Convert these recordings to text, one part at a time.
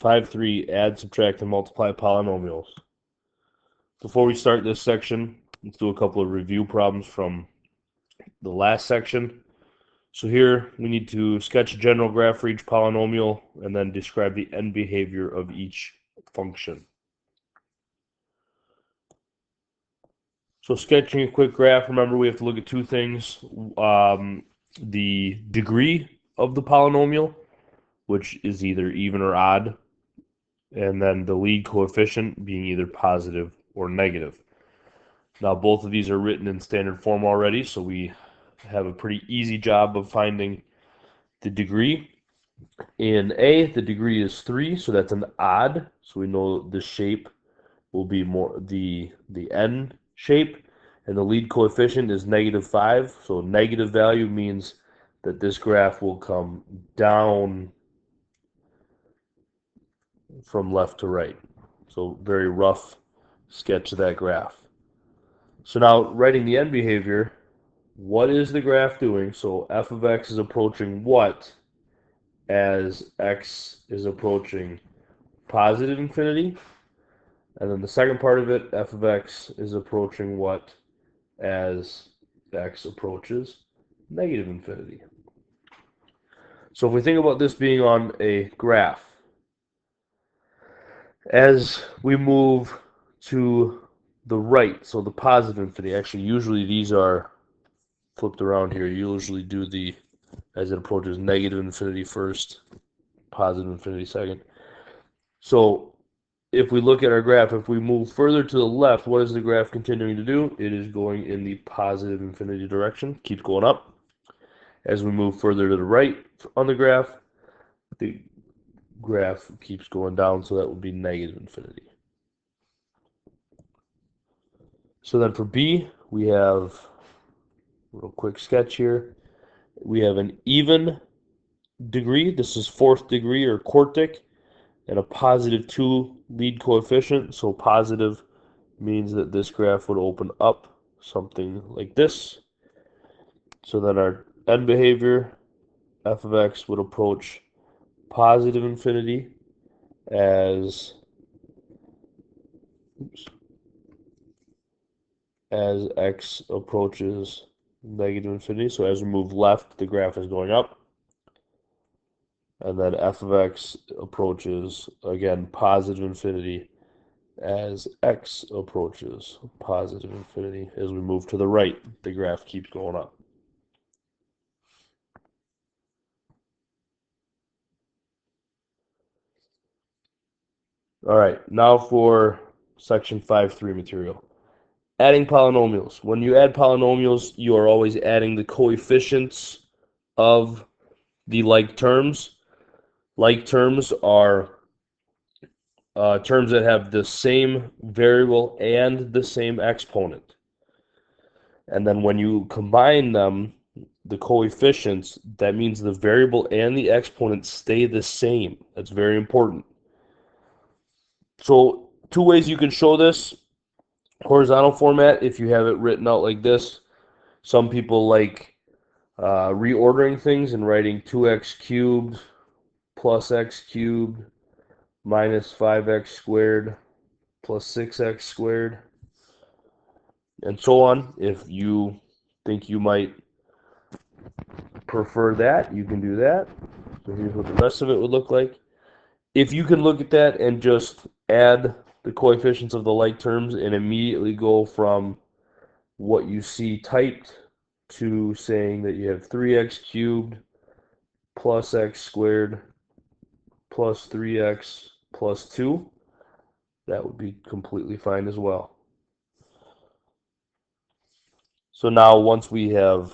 5.3, add, subtract, and multiply polynomials. Before we start this section, let's do a couple of review problems from the last section. So here we need to sketch a general graph for each polynomial and then describe the end behavior of each function. So sketching a quick graph, remember we have to look at two things. The degree of the polynomial, which is either even or odd, and then the lead coefficient being either positive or negative. Now both of these are written in standard form already, so we have a pretty easy job of finding the degree. In A, the degree is 3, so that's an odd, so we know the shape will be more the n shape, and the lead coefficient is -5, so negative value means that this graph will come down from left to right. So very rough sketch of that graph. So now writing the end behavior, what is the graph doing? So f of x is approaching what as x is approaching positive infinity? And then the second part of it, f of x is approaching what as x approaches negative infinity. So if we think about this being on a graph, as we move to the right, so the positive infinity, actually usually these are flipped around here. You usually do the, as it approaches negative infinity first, positive infinity second. So if we look at our graph, if we move further to the left, what is the graph continuing to do? It is going in the positive infinity direction, keeps going up. As we move further to the right on the graph keeps going down, so that would be negative infinity. So then for B, we have a real quick sketch here. We have an even degree. This is fourth degree or quartic, and a +2 lead coefficient. So positive means that this graph would open up something like this. So then our end behavior, f of x, would approach positive infinity as x approaches negative infinity. So as we move left, the graph is going up. And then f of x approaches, again, positive infinity as x approaches positive infinity. As we move to the right, the graph keeps going up. All right, now for section 5.3 material. Adding polynomials. When you add polynomials, you are always adding the coefficients of the like terms. Like terms are terms that have the same variable and the same exponent. And then when you combine them, the coefficients, that means the variable and the exponent stay the same. That's very important. So two ways you can show this. Horizontal format, if you have it written out like this. Some people like reordering things and writing 2x cubed plus x cubed minus 5x squared plus 6x squared, and so on. If you think you might prefer that, you can do that. So here's what the rest of it would look like. If you can look at that and just add the coefficients of the like terms and immediately go from what you see typed to saying that you have 3x cubed plus x squared plus 3x plus 2, that would be completely fine as well. So now once we have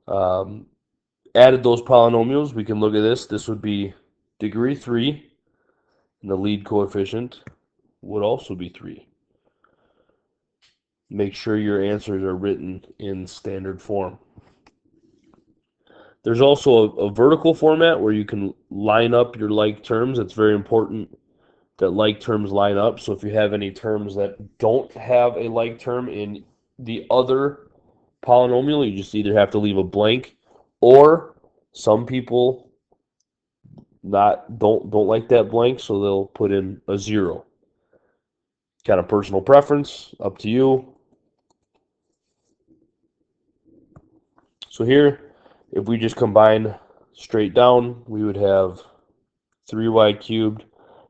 added those polynomials, we can look at this. This would be degree 3, and the lead coefficient would also be 3. Make sure your answers are written in standard form. There's also a vertical format where you can line up your like terms. It's very important that like terms line up. So if you have any terms that don't have a like term in the other polynomial, you just either have to leave a blank, or some people don't like that blank, so they'll put in a 0. Kind of personal preference, up to you. So here, if we just combine straight down, we would have 3y cubed,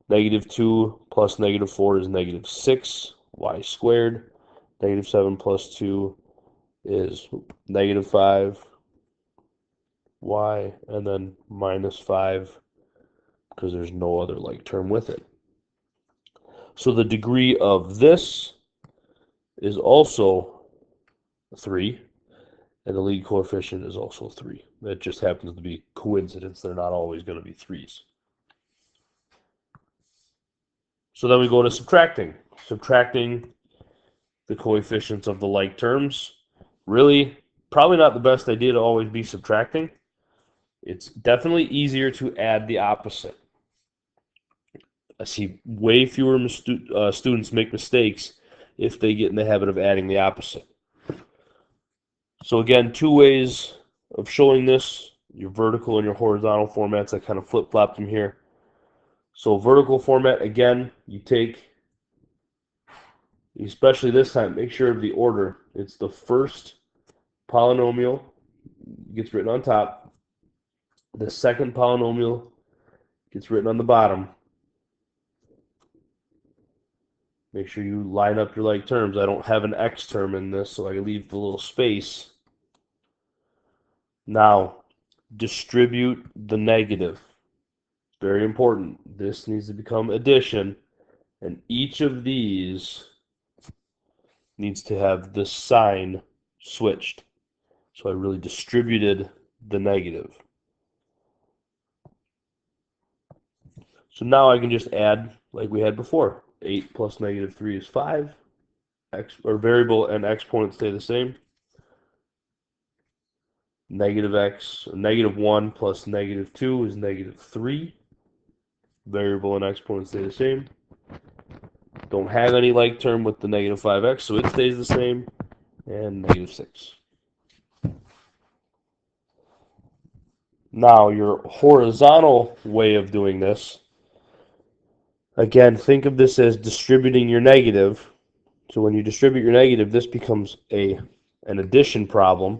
negative 2 plus negative 4 is negative 6y squared. Negative 7 plus 2 is negative 5y, and then minus 5 because there's no other like term with it. So the degree of this is also 3, and the lead coefficient is also 3. That just happens to be coincidence. They're not always going to be 3s. So then we go to subtracting. Subtracting the coefficients of the like terms. Really, probably not the best idea to always be subtracting. It's definitely easier to add the opposite. I see way fewer students make mistakes if they get in the habit of adding the opposite. So again, 2 ways of showing this, your vertical and your horizontal formats. I kind of flip-flopped them here. So vertical format, again, you take, especially this time, make sure of the order. It's the first polynomial gets written on top. The second polynomial gets written on the bottom. Make sure you line up your like terms. I don't have an x term in this, so I leave the little space. Now, distribute the negative. Very important. This needs to become addition, and each of these needs to have the sign switched. So I really distributed the negative. So now I can just add like we had before. 8 plus negative 3 is 5. Variable and exponent stay the same. Negative x, negative 1 plus negative 2 is negative 3. Variable and exponent stay the same. Don't have any like term with the negative 5x, so it stays the same. And negative 6. Now, your horizontal way of doing this, again, think of this as distributing your negative. So when you distribute your negative, this becomes an addition problem.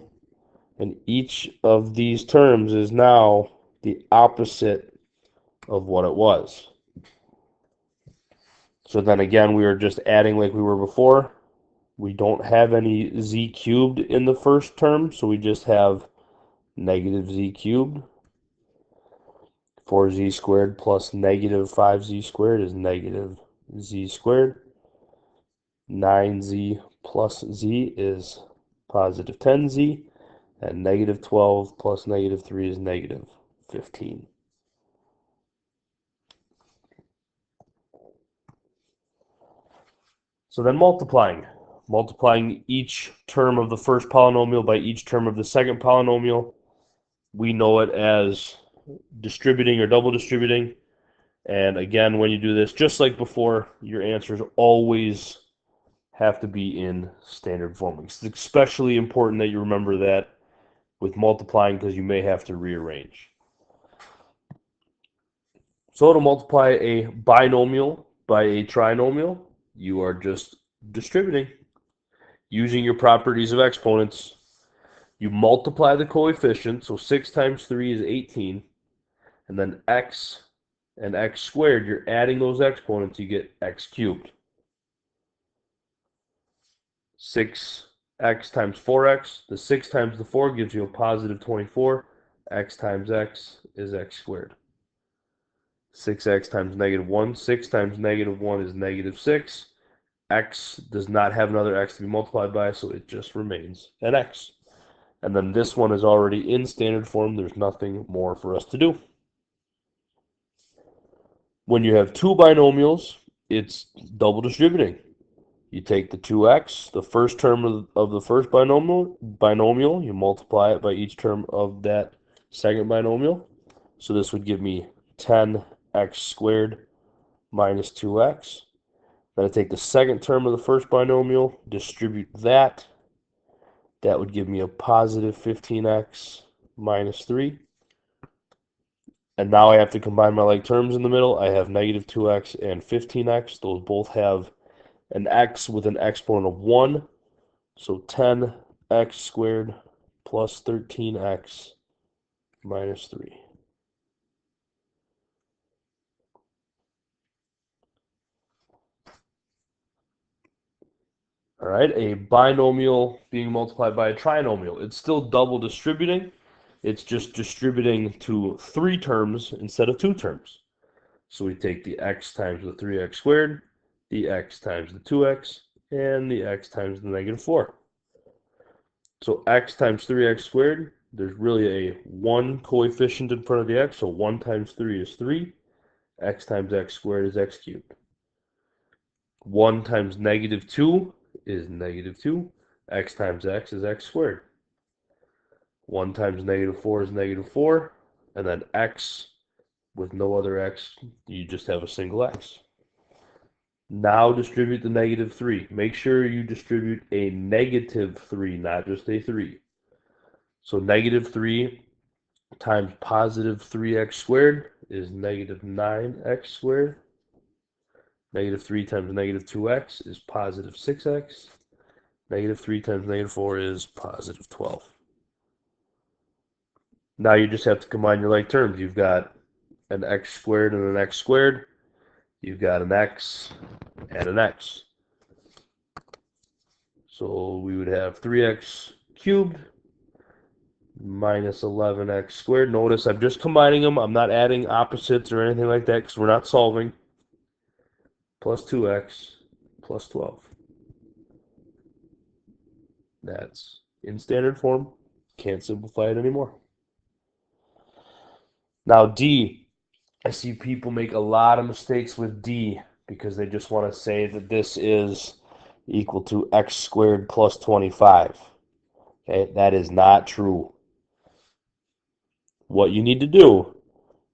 And each of these terms is now the opposite of what it was. So then again, we are just adding like we were before. We don't have any z cubed in the first term, so we just have negative z cubed. 4z squared plus negative 5z squared is negative z squared. 9z plus z is positive 10z. And negative 12 plus negative 3 is negative 15. So then multiplying. Multiplying each term of the first polynomial by each term of the second polynomial. We know it as distributing or double distributing. And again, when you do this, just like before, your answers always have to be in standard form. It's especially important that you remember that with multiplying because you may have to rearrange. So to multiply a binomial by a trinomial, you are just distributing using your properties of exponents. You multiply the coefficient, so 6 times 3 is 18, and then x and x squared, you're adding those exponents, you get x cubed. 6x times 4x, the 6 times the 4 gives you a positive 24, x times x is x squared. 6x times negative 1, 6 times negative 1 is negative 6. X does not have another x to be multiplied by, so it just remains an x. And then this one is already in standard form. There's nothing more for us to do. When you have two binomials, it's double distributing. You take the 2x, the first term of the first binomial, you multiply it by each term of that second binomial. So this would give me 10x squared minus 2x. Then I take the second term of the first binomial, distribute that. That would give me a positive 15x minus 3. And now I have to combine my like terms in the middle. I have negative 2x and 15x. Those both have an x with an exponent of 1. So 10x squared plus 13x minus 3. All right, a binomial being multiplied by a trinomial. It's still double distributing. It's just distributing to 3 terms instead of 2 terms. So we take the x times the 3x squared, the x times the 2x, and the x times the negative 4. So x times 3x squared, there's really a 1 coefficient in front of the x, so 1 times 3 is 3. X times x squared is x cubed. 1 times negative 2 is negative 2. X times x is x squared. 1 times negative 4 is negative 4. And then x with no other x, you just have a single x. Now distribute the negative 3. Make sure you distribute a negative 3, not just a 3. So negative 3 times positive 3x squared is negative 9x squared. Negative 3 times negative 2x is positive 6x. Negative 3 times negative 4 is positive 12. Now you just have to combine your like terms. You've got an x squared and an x squared. You've got an x and an x. So we would have 3x cubed minus 11x squared. Notice I'm just combining them. I'm not adding opposites or anything like that because we're not solving. Plus 2x plus 12. That's in standard form. Can't simplify it anymore. Now D. I see people make a lot of mistakes with D because they just want to say that this is equal to x squared plus 25. Okay, that is not true. What you need to do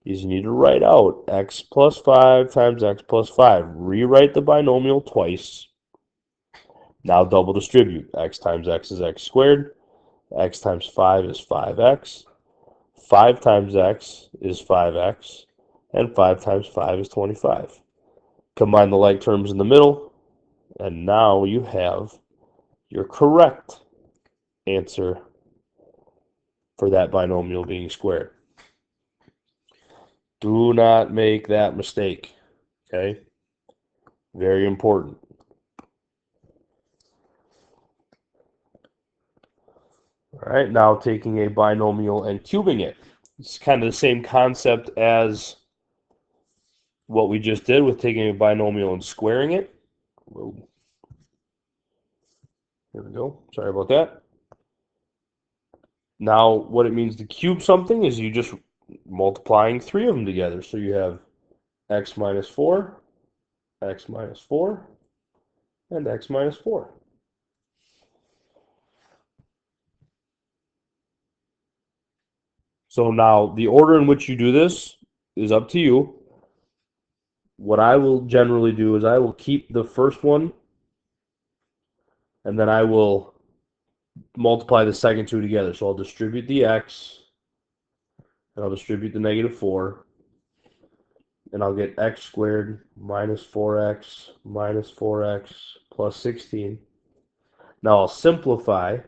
is you need to write out x plus 5 times x plus 5. Rewrite the binomial twice. Now double distribute. X times x is x squared. X times 5 is 5x. 5 times x is 5x. And 5 times 5 is 25. Combine the like terms in the middle. And now you have your correct answer for that binomial being squared. Do not make that mistake. Okay? Very important. All right, now taking a binomial and cubing it. It's kind of the same concept as what we just did with taking a binomial and squaring it. Whoa. There we go. Sorry about that. Now, what it means to cube something is you just multiplying 3 of them together. So you have x minus 4, x minus 4, and x minus 4. So now the order in which you do this is up to you. What I will generally do is I will keep the first one, and then I will multiply the second two together. So I'll distribute the x, and I'll distribute the negative 4, and I'll get x squared minus 4x minus 4x plus 16. Now I'll simplify.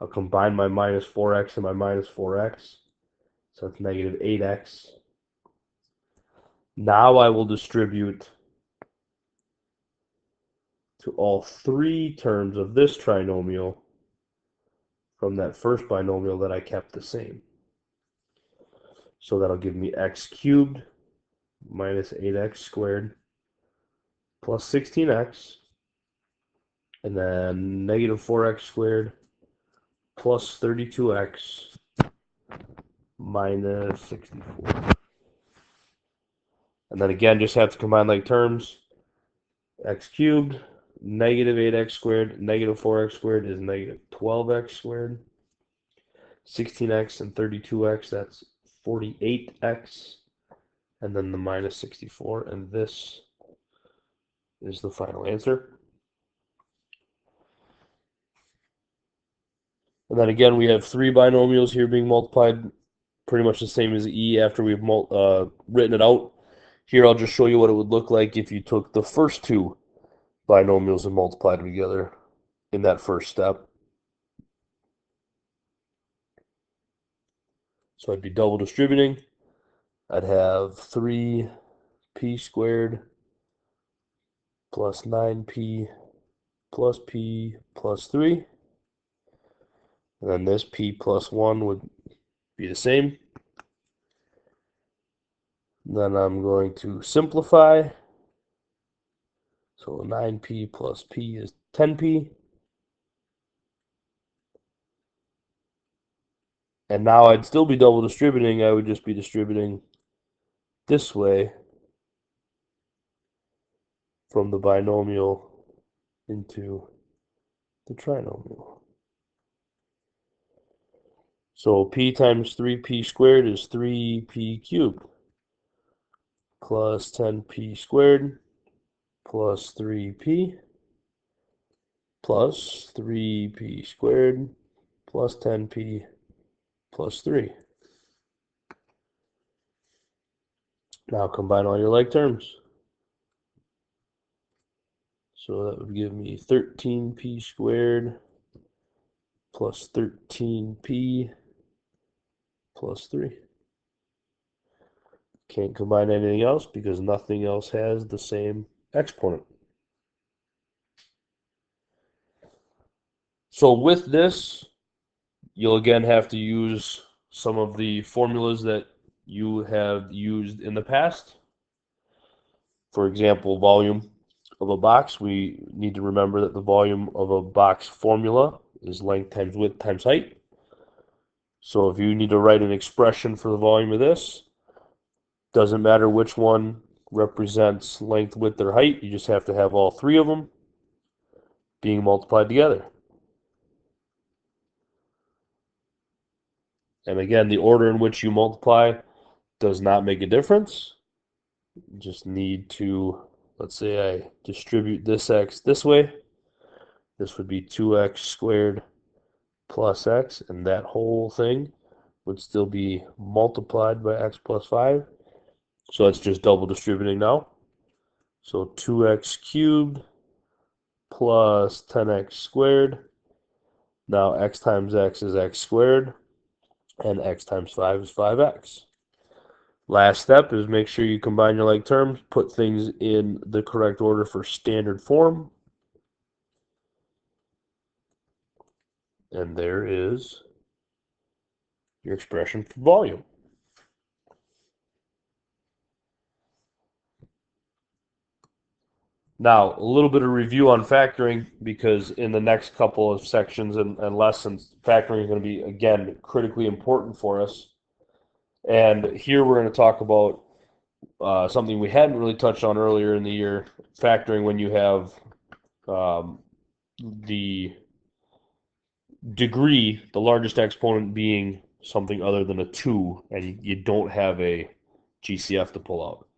I'll combine my minus 4x and my minus 4x. So it's negative 8x. Now I will distribute to all 3 terms of this trinomial from that first binomial that I kept the same. So that'll give me x cubed minus 8x squared plus 16x, and then negative 4x squared plus 32x minus 64. And then again, just have to combine like terms. X cubed, negative 8x squared, negative 4x squared is negative 12x squared. 16x and 32x, that's 48x. And then the minus 64, and this is the final answer. And then again, we have 3 binomials here being multiplied pretty much the same as E after we've written it out. Here I'll just show you what it would look like if you took the first two binomials and multiplied them together in that first step. So I'd be double distributing. I'd have 3p squared plus 9p plus p plus 3. And then this p plus 1 would be the same. Then I'm going to simplify. So 9p plus p is 10p. And now I'd still be double distributing. I would just be distributing this way from the binomial into the trinomial. So p times 3p squared is 3p cubed plus 10p squared plus 3p plus 3p squared plus 10p plus 3. Now combine all your like terms. So that would give me 13p squared plus 13p plus 3. Can't combine anything else because nothing else has the same exponent. So with this, you'll again have to use some of the formulas that you have used in the past. For example, volume of a box. We need to remember that the volume of a box formula is length times width times height. So if you need to write an expression for the volume of this, doesn't matter which one represents length, width, or height. You just have to have all three of them being multiplied together. And again, the order in which you multiply does not make a difference. You just need to, let's say I distribute this x this way. This would be 2x squared plus x, and that whole thing would still be multiplied by x plus 5. So it's just double distributing now. So 2x cubed plus 10x squared. Now x times x is x squared, and x times 5 is 5x. Last step is make sure you combine your like terms, put things in the correct order for standard form. And there is your expression for volume. Now, a little bit of review on factoring, because in the next couple of sections and lessons, factoring is going to be, again, critically important for us. And here we're going to talk about something we hadn't really touched on earlier in the year, factoring when you have the degree, the largest exponent being something other than a 2, and you don't have a GCF to pull out.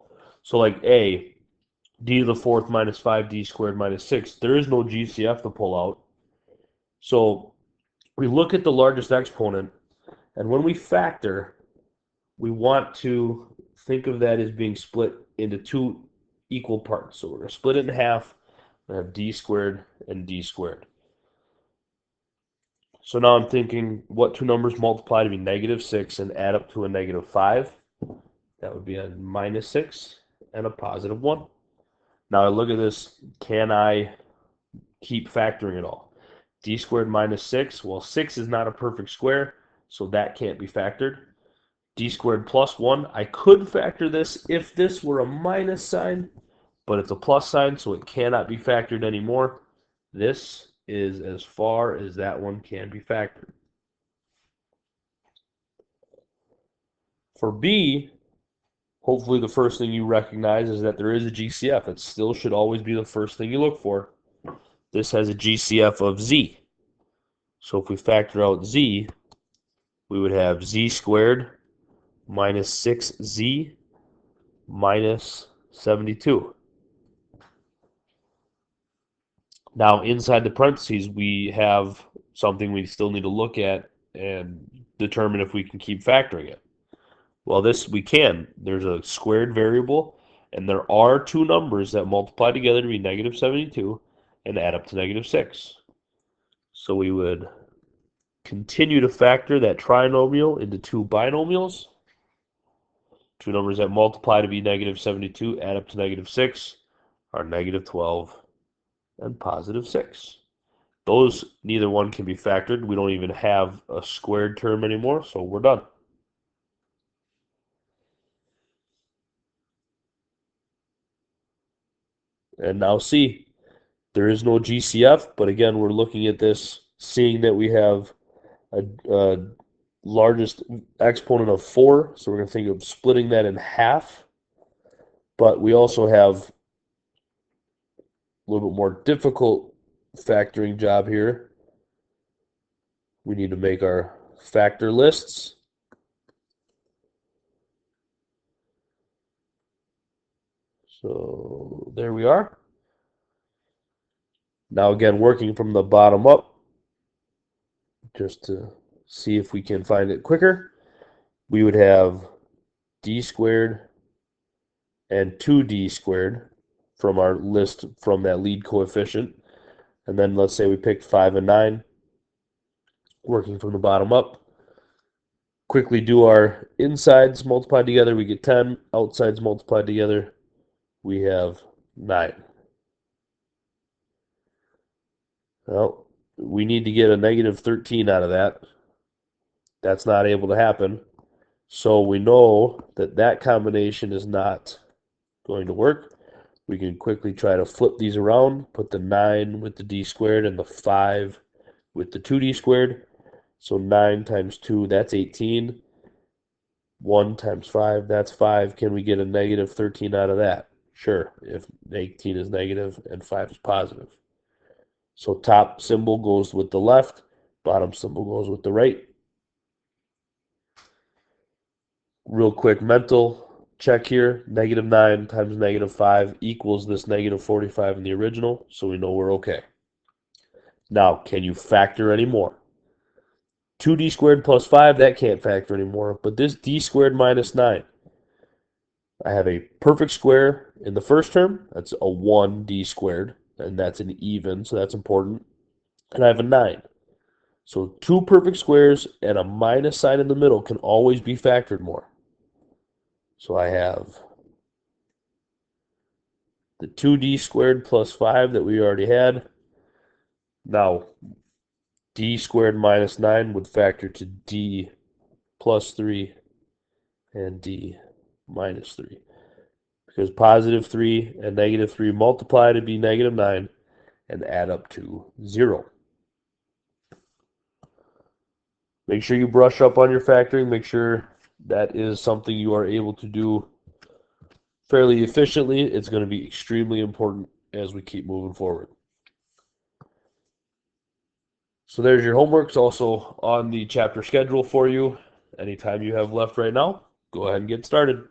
So like a, d to the fourth minus 5d squared minus 6, there is no GCF to pull out. So we look at the largest exponent, and when we factor, we want to think of that as being split into two equal parts. So we're going to split it in half and have d squared and d squared. So now I'm thinking what two numbers multiply to be negative 6 and add up to a negative 5? That would be a minus 6 and a positive 1. Now I look at this, can I keep factoring it all? D squared minus 6, well 6 is not a perfect square, so that can't be factored. D squared plus 1, I could factor this if this were a minus sign, but it's a plus sign, so it cannot be factored anymore. This is as far as that one can be factored. For B, hopefully the first thing you recognize is that there is a GCF. It still should always be the first thing you look for. This has a GCF of Z. So if we factor out Z, we would have Z squared minus 6Z minus 72. Now inside the parentheses, we have something we still need to look at and determine if we can keep factoring it. Well, this we can. There's a squared variable, and there are two numbers that multiply together to be negative 72 and add up to negative 6. So we would continue to factor that trinomial into two binomials. Two numbers that multiply to be negative 72 add up to negative 6 are negative 12 and positive 6. Those, neither one can be factored. We don't even have a squared term anymore, so we're done. And now C, there is no GCF, but again, we're looking at this, seeing that we have a largest exponent of 4, so we're going to think of splitting that in half. But we also have a little bit more difficult factoring job here. We need to make our factor lists. So there we are. Now again, working from the bottom up, just to see if we can find it quicker, we would have d squared and 2d squared from our list from that lead coefficient. And then let's say we picked 5 and 9, working from the bottom up. Quickly do our insides multiplied together, we get 10. Outsides multiplied together, we have 9. Well, we need to get a negative 13 out of that. That's not able to happen. So we know that that combination is not going to work. We can quickly try to flip these around, put the 9 with the d squared and the 5 with the 2d squared. So 9 times 2, that's 18. 1 times 5, that's 5. Can we get a negative 13 out of that? Sure, if 18 is negative and 5 is positive. So top symbol goes with the left, bottom symbol goes with the right. Real quick mental check here. Negative 9 times negative 5 equals this negative 45 in the original, so we know we're okay. Now, can you factor any more? 2d squared plus 5, that can't factor anymore, but this d squared minus 9. I have a perfect square in the first term. That's a 1d squared, and that's an even, so that's important. And I have a 9. So two perfect squares and a minus sign in the middle can always be factored more. So I have the 2d squared plus 5 that we already had. Now, d squared minus 9 would factor to d plus 3 and d minus 3. Because positive 3 and negative 3 multiply to be negative 9 and add up to 0. Make sure you brush up on your factoring. Make sure that is something you are able to do fairly efficiently. It's going to be extremely important as we keep moving forward. So there's your homework. It's also on the chapter schedule for you. Anytime you have left right now, go ahead and get started.